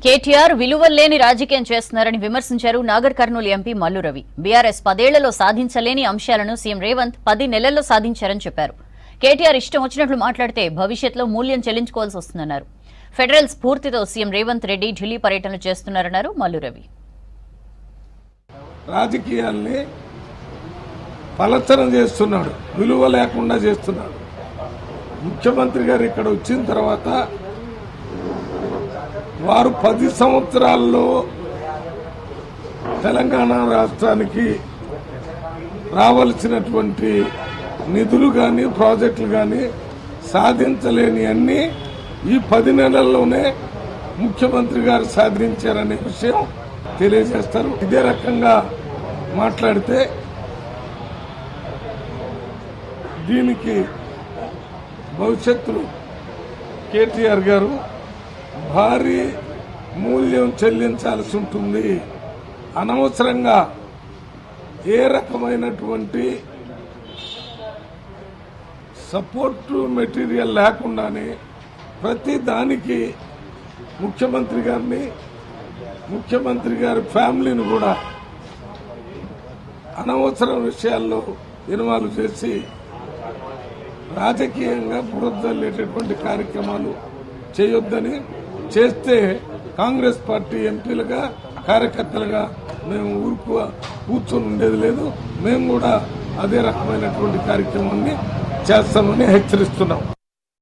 కేటీఆర్ విలువల్లేని రాజకీయం చేస్తున్నారని విమర్శించారు నాగర్ కర్నూలు ఎంపీ మల్లు రవి. బీఆర్ఎస్ 10 ఏళ్లలో సాధించలేని అంశాలను సీఎం రేవంత్ 10 నెలల్లో సాధించారని చెప్పారు. కేటీఆర్ ఇష్టం వచ్చినట్లు మాట్లాడితే భవిష్యత్తులో మూల్యం చెల్లించుకోవాల్సి వస్తుందన్నారు. ఫెడరల్ స్ఫూర్తితో సీఎం రేవంత్ రెడ్డి ఢిల్లీ పర్యటనలు చేస్తున్నారన్నారు మల్లు రవి. రాజకీయాల్ని పలచన చేస్తున్నాడు, విలువ లేకుండా చేస్తున్నాడు. ముఖ్యమంత్రి గారు ఇక్కడ వచ్చిన తర్వాత వారు 10 సంవత్సరాల్లో తెలంగాణ రాష్ట్రానికి రావాల్సినటువంటి నిధులు కానీ ప్రాజెక్టులు కానీ సాధించలేని అన్ని ఈ 10 నెలల్లోనే ముఖ్యమంత్రి గారు సాధించారనే విషయం తెలియజేస్తారు. ఇదే రకంగా మాట్లాడితే దీనికి భవిష్యత్తులో కేటీఆర్ గారు భారీ మూల్యం చెల్లించాల్సి ఉంటుంది. అనవసరంగా ఏ రకమైనటువంటి సపోర్ట్ మెటీరియల్ లేకుండానే ప్రతి దానికి ముఖ్యమంత్రి గారిని, ముఖ్యమంత్రి గారి ఫ్యామిలీని కూడా అనవసర విషయాల్లో ఇన్వాల్వ్ చేసి రాజకీయంగా బురదల్లేటటువంటి కార్యక్రమాలు చేయొద్దని, చేస్తే కాంగ్రెస్ పార్టీ ఎంపీలుగా కార్యకర్తలుగా మేము కూర్చొని ఉండేది లేదు. మేము కూడా అదే రకమైనటువంటి కార్యక్రమాన్ని చేస్తామని హెచ్చరిస్తున్నాం.